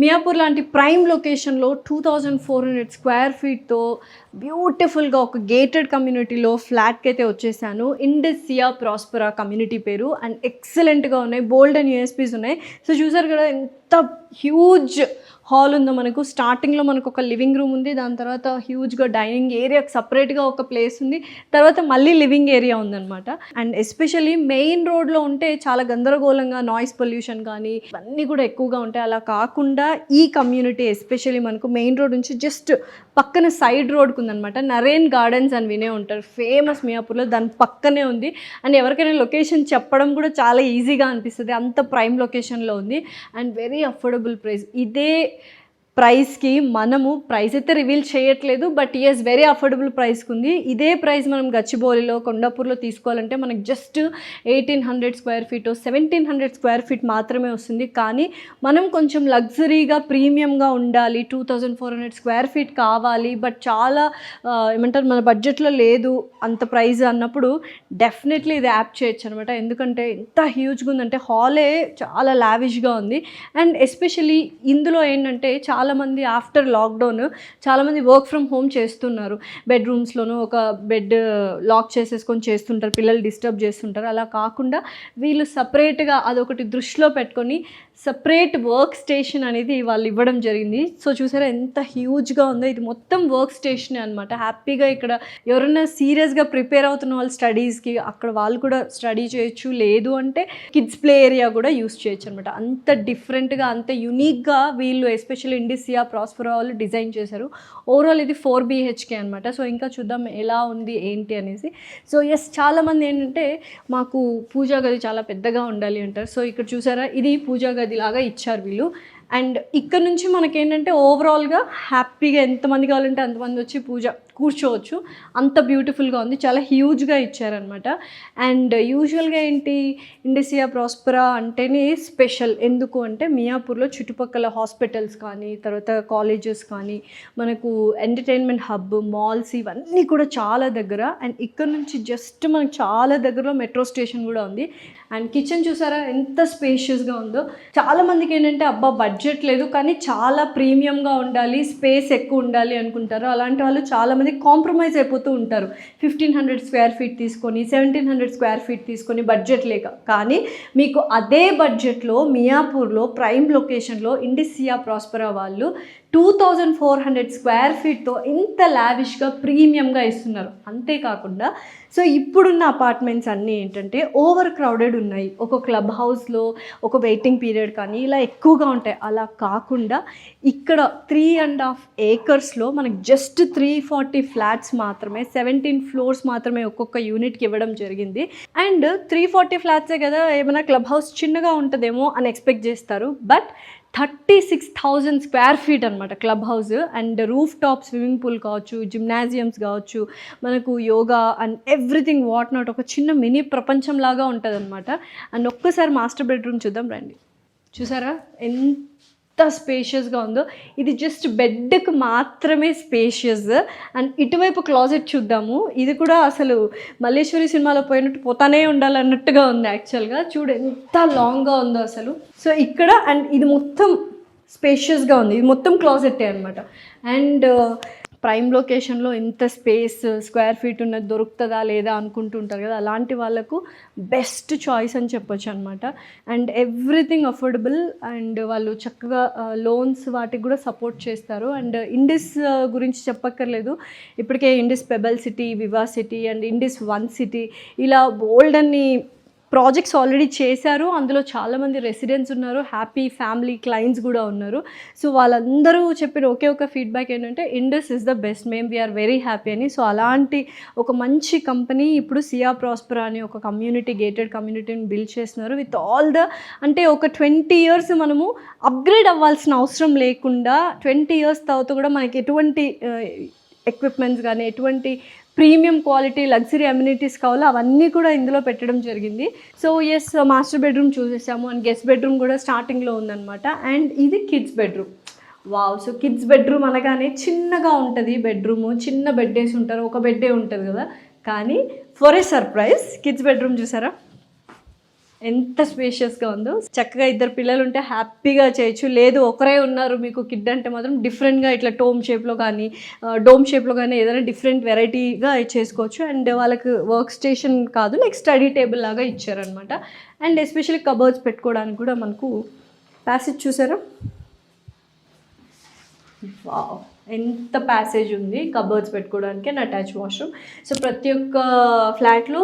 మియాపూర్ లాంటి ప్రైమ్ లొకేషన్లో 2400 స్క్వేర్ ఫీట్తో బ్యూటిఫుల్గా ఒక గేటెడ్ కమ్యూనిటీలో ఫ్లాట్కి అయితే వచ్చేసాను. ఇండస్ సియా ప్రాస్పరా కమ్యూనిటీ పేరు. అండ్ ఎక్సలెంట్గా ఉన్నాయి, బోల్డ్ అండ్ యూఎస్పీస్ ఉన్నాయి. సో చూసారు కదా ఎంత హ్యూజ్ హాల్ ఉందో. మనకు స్టార్టింగ్లో మనకు ఒక లివింగ్ రూమ్ ఉంది, దాని తర్వాత హ్యూజ్గా డైనింగ్ ఏరియాకి సపరేట్గా ఒక ప్లేస్ ఉంది, తర్వాత మళ్ళీ లివింగ్ ఏరియా ఉందన్నమాట. అండ్ ఎస్పెషల్లీ మెయిన్ రోడ్లో ఉంటే చాలా గందరగోళంగా నాయిస్ పొల్యూషన్ కానీ ఇవన్నీ కూడా ఎక్కువగా ఉంటాయి. అలా కాకుండా ఈ కమ్యూనిటీ ఎస్పెషల్లీ మనకు మెయిన్ రోడ్ నుంచి జస్ట్ పక్కన సైడ్ రోడ్కు ఉందన్నమాట. నరేన్ గార్డెన్స్ అని వినే ఉంటారు, ఫేమస్ మియాపూర్లో, దాని పక్కనే ఉంది. అండ్ ఎవరికైనా లొకేషన్ చెప్పడం కూడా చాలా ఈజీగా అనిపిస్తుంది, అంత ప్రైమ్ లొకేషన్లో ఉంది. And very affordable price. ఇదే ప్రైస్కి మనము ప్రైస్ అయితే రివీల్ చేయట్లేదు, బట్ ఎస్ వెరీ అఫోర్డబుల్ ప్రైస్కి ఉంది. ఇదే ప్రైస్ మనం గచ్చిబౌలిలో కొండాపూర్లో తీసుకోవాలంటే మనకి just 1800 square feet 1700 square feet మాత్రమే వస్తుంది. కానీ మనం కొంచెం లగ్జరీగా ప్రీమియంగా ఉండాలి, 2400 స్క్వేర్ ఫీట్ కావాలి, బట్ చాలా ఏమంటారు మన బడ్జెట్లో లేదు అంత ప్రైస్ అన్నప్పుడు డెఫినెట్లీ ఇది యాప్ చేయొచ్చు అనమాట. ఎందుకంటే ఎంత హ్యూజ్గా ఉందంటే హాలే చాలా లావిష్గా ఉంది. అండ్ ఎస్పెషలీ ఇందులో ఏంటంటే చాలామంది ఆఫ్టర్ లాక్డౌన్ చాలామంది వర్క్ ఫ్రమ్ హోమ్ చేస్తున్నారు. బెడ్రూమ్స్లోనూ ఒక బెడ్ లాక్ చేసేసుకొని చేస్తుంటారు, పిల్లలు డిస్టర్బ్ చేస్తుంటారు. అలా కాకుండా వీళ్ళు సపరేట్గా అదొకటి దృష్టిలో పెట్టుకొని సపరేట్ వర్క్ స్టేషన్ అనేది వాళ్ళు ఇవ్వడం జరిగింది. సో చూసారా ఎంత హ్యూజ్గా ఉందో. ఇది మొత్తం వర్క్ స్టేషన్ అనమాట. హ్యాపీగా ఇక్కడ ఎవరైనా సీరియస్గా ప్రిపేర్ అవుతున్న వాళ్ళు స్టడీస్కి అక్కడ వాళ్ళు కూడా స్టడీ చేయొచ్చు, లేదు అంటే కిడ్స్ ప్లే ఏరియా కూడా యూస్ చేయొచ్చు అనమాట. అంత డిఫరెంట్గా అంత యునిక్గా వీళ్ళు ఎస్పెషల్లీ ఇండస్ సియా ప్రాస్పరా వాళ్ళు డిజైన్ చేశారు. ఓవరాల్ ఇది 4 BHK అనమాట. సో ఇంకా చూద్దాం ఎలా ఉంది ఏంటి అనేసి. సో ఎస్ చాలామంది ఏంటంటే మాకు పూజా గది చాలా పెద్దగా ఉండాలి అంటారు. సో ఇక్కడ చూసారా ఇది పూజా గది లాగా ఇచ్చారు వీళ్ళు. అండ్ ఇక్కడ నుంచి మనకేంటంటే ఓవరాల్గా హ్యాపీగా ఎంతమంది కావాలంటే అంతమంది వచ్చి పూజ కూర్చోవచ్చు, అంత బ్యూటిఫుల్గా ఉంది, చాలా హ్యూజ్గా ఇచ్చారనమాట. అండ్ యూజువల్గా ఏంటి ఇండస్ సియా ప్రాస్పరా అంటేనే స్పెషల్. ఎందుకు అంటే మియాపూర్లో చుట్టుపక్కల హాస్పిటల్స్ కానీ తర్వాత కాలేజెస్ కానీ మనకు ఎంటర్టైన్మెంట్ హబ్ మాల్స్ ఇవన్నీ కూడా చాలా దగ్గర. అండ్ ఇక్కడ నుంచి జస్ట్ మనకు చాలా దగ్గరలో మెట్రో స్టేషన్ కూడా ఉంది. అండ్ కిచెన్ చూసారా ఎంత స్పేషియస్గా ఉందో. చాలామందికి ఏంటంటే అబ్బా బడ్జెట్ లేదు కానీ చాలా ప్రీమియంగా ఉండాలి, స్పేస్ ఎక్కువ ఉండాలి అనుకుంటారు. అలాంటి వాళ్ళు చాలామంది కాంప్రమైజ్ అయిపోతూ ఉంటారు. 1500 స్క్వేర్ ఫీట్ తీసుకొని 1700 స్క్వేర్ ఫీట్ తీసుకొని బడ్జెట్ లేక. కానీ మీకు అదే బడ్జెట్లో మియాపూర్లో ప్రైమ్ లొకేషన్లో ఇండస్ సియా ప్రాస్పరా వాళ్ళు 2400 స్క్వేర్ ఫీట్తో ఇంత లావిష్గా ప్రీమియంగా ఇస్తున్నారు. అంతేకాకుండా సో ఇప్పుడున్న అపార్ట్మెంట్స్ అన్నీ ఏంటంటే ఓవర్ క్రౌడెడ్ ఉన్నాయి. ఒక క్లబ్ హౌస్లో ఒక వెయిటింగ్ పీరియడ్ కానీ ఇలా ఎక్కువగా ఉంటాయి. అలా కాకుండా ఇక్కడ 3.5 acresలో మనకు జస్ట్ 340 ఫ్లాట్స్ మాత్రమే, 17 ఫ్లోర్స్ మాత్రమే ఒక్కొక్క యూనిట్కి ఇవ్వడం జరిగింది. అండ్ 340 ఫ్లాట్సే కదా, ఏమైనా క్లబ్ హౌస్ చిన్నగా ఉంటుందేమో అని ఎక్స్పెక్ట్ చేస్తారు. బట్ 36,000 స్క్వేర్ ఫీట్ అనమాట club house. And roof top swimming pool కావచ్చు, జిమ్నాజియమ్స్ కావచ్చు, మనకు yoga and everything what not ఒక చిన్న మినీ ప్రపంచం లాగా ఉంటుంది అనమాట. అండ్ ఒక్కసారి మాస్టర్ బెడ్రూమ్ చూద్దాం రండి. చూసారా ఎంత స్పేషియస్గా ఉందో. ఇది జస్ట్ బెడ్కి మాత్రమే స్పేషియస్. అండ్ ఇటువైపు క్లాజెట్ చూద్దాము. ఇది కూడా అసలు మల్లేశ్వరి సినిమాలో పోయినట్టు పోతానే ఉండాలన్నట్టుగా ఉంది యాక్చువల్గా. చూడు ఎంత లాంగ్గా ఉందో అసలు. సో ఇక్కడ అండ్ ఇది మొత్తం స్పేషియస్గా ఉంది, ఇది మొత్తం క్లాజెట్టే అనమాట. అండ్ ప్రైమ్ లొకేషన్లో ఎంత స్పేస్ స్క్వేర్ ఫీట్ ఉన్నది దొరుకుతుందా లేదా అనుకుంటుంటారు కదా, అలాంటి వాళ్ళకు బెస్ట్ చాయిస్ అని చెప్పొచ్చు అనమాట. And everything affordable. అండ్ వాళ్ళు చక్కగా లోన్స్ వాటికి కూడా సపోర్ట్ చేస్తారు. అండ్ ఇండస్ గురించి చెప్పక్కర్లేదు, ఇప్పటికే Indus Pebble City, Viva City and Indus One City ఇలా బోల్డ్ అన్ని ప్రాజెక్ట్స్ ఆల్రెడీ చేశారు. అందులో చాలామంది రెసిడెంట్స్ ఉన్నారు, హ్యాపీ ఫ్యామిలీ క్లయింట్స్ కూడా ఉన్నారు. సో వాళ్ళందరూ చెప్పిన ఒకే ఒక ఫీడ్బ్యాక్ ఏంటంటే ఇండస్ ఇస్ ద బెస్ట్, మేము వీఆర్ వెరీ హ్యాపీ అని. సో అలాంటి ఒక మంచి కంపెనీ ఇప్పుడు సియా ప్రాస్పరా అని ఒక కమ్యూనిటీ గేటెడ్ కమ్యూనిటీని బిల్డ్ చేస్తున్నారు. విత్ ఆల్ ద అంటే ఒక 20 years మనము అప్గ్రేడ్ అవ్వాల్సిన అవసరం లేకుండా 20 years తర్వాత కూడా మనకి ఎటువంటి ఎక్విప్మెంట్స్ కానీ ఎటువంటి ప్రీమియం క్వాలిటీ లగ్జరీ అమ్యూనిటీస్ కావాలో అవన్నీ కూడా ఇందులో పెట్టడం జరిగింది. సో ఎస్ మాస్టర్ బెడ్రూమ్ చూసేసాము. అండ్ గెస్ట్ బెడ్రూమ్ కూడా స్టార్టింగ్లో ఉందన్నమాట. అండ్ ఇది kids bedroom. Wow. So kids bedroom అనగానే చిన్నగా ఉంటుంది బెడ్రూము, చిన్న బెడ్ వేసి ఉంటారు, ఒక బెడ్డే ఉంటుంది కదా. కానీ for a surprise kids bedroom చూసారా ఎంత స్పేషియస్గా ఉందో. చక్కగా ఇద్దరు పిల్లలు ఉంటే హ్యాపీగా చేయొచ్చు. లేదు ఒకరే ఉన్నారు మీకు కిడ్ అంటే మాత్రం డిఫరెంట్గా ఇట్లా డోమ్ షేప్లో కానీ ఏదైనా డిఫరెంట్ వెరైటీగా చేసుకోవచ్చు. అండ్ వాళ్ళకి వర్క్ స్టేషన్ కాదు, లైక్ స్టడీ టేబుల్ లాగా ఇచ్చారనమాట. అండ్ ఎస్పెషల్లీ కబర్డ్స్ పెట్టుకోవడానికి కూడా మనకు ప్యాసేజ్ చూసారా, వావ్ ఎంత ప్యాసేజ్ ఉంది కబర్డ్స్ పెట్టుకోవడానికి అండ్ అటాచ్ వాష్రూమ్. సో ప్రతి ఒక్క ఫ్లాట్లో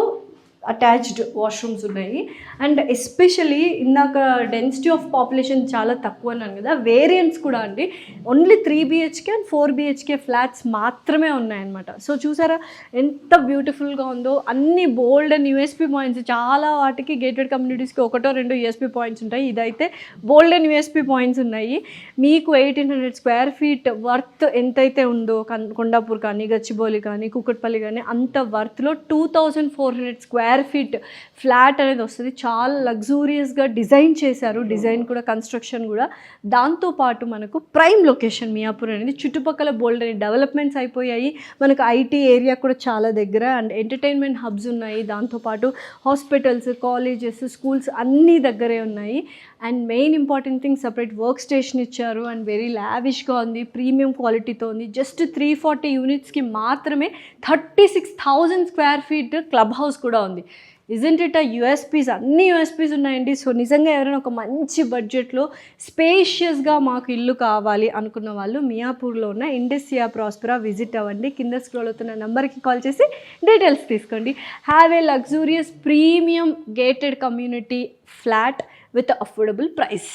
అటాచ్డ్ వాష్రూమ్స్ ఉన్నాయి. అండ్ ఎస్పెషలీ ఇందాక డెన్సిటీ ఆఫ్ పాపులేషన్ చాలా తక్కువ అన్నాను కదా, వేరియంట్స్ కూడా అండి only 3 BHK and 4 BHK flats మాత్రమే ఉన్నాయన్నమాట. సో చూసారా ఎంత బ్యూటిఫుల్గా ఉందో. అన్ని బోల్డ్ అండ్ యూఎస్పీ పాయింట్స్, చాలా వాటికి గేటెడ్ కమ్యూనిటీస్కి 1-2 యూఎస్పీ పాయింట్స్ ఉంటాయి. ఇదైతే బోల్డ్ అండ్ యూఎస్పీ పాయింట్స్ ఉన్నాయి. మీకు 1800 స్క్వేర్ ఫీట్ వర్త్ ఎంతైతే ఉందో కొండాపూర్ కానీ గచ్చిబౌలి కానీ కూకట్పల్లి కానీ అంత వర్త్లో 2400 స్క్వేర్ ఫీట్ ఫ్లాట్ అనేది వస్తుంది. చాలా లగ్జూరియస్గా డిజైన్ చేశారు, డిజైన్ కూడా కన్స్ట్రక్షన్ కూడా. దాంతోపాటు మనకు ప్రైమ్ లొకేషన్ మియాపూర్ అనేది, చుట్టుపక్కల బోల్డ్ అని డెవలప్మెంట్స్ అయిపోయాయి. మనకు ఐటీ ఏరియా కూడా చాలా దగ్గర అండ్ ఎంటర్టైన్మెంట్ హబ్స్ ఉన్నాయి. దాంతోపాటు హాస్పిటల్స్, కాలేజెస్, స్కూల్స్ అన్నీ దగ్గరే ఉన్నాయి. And main important thing separate work station ఇచ్చారు అండ్ వెరీ లావిష్గా ఉంది, ప్రీమియం క్వాలిటీతో ఉంది. జస్ట్ 340 యూనిట్స్కి మాత్రమే 36,000 స్క్వేర్ ఫీట్ క్లబ్ హౌస్ కూడా ఉంది. ఇజంట్ ఇట్ యూఎస్పీస్, అన్ని యూఎస్పీస్ ఉన్నాయండి. సో నిజంగా ఎవరైనా ఒక మంచి బడ్జెట్లో స్పేషియస్గా మాకు ఇల్లు కావాలి అనుకున్న వాళ్ళు మియాపూర్లో ఉన్న ఇండస్ సియా ప్రాస్పెరా విజిట్ అవ్వండి. కింద స్క్రోల్ అవుతున్న నెంబర్కి కాల్ చేసి డీటెయిల్స్ తీసుకోండి. Have a luxurious premium gated community flat with affordable price.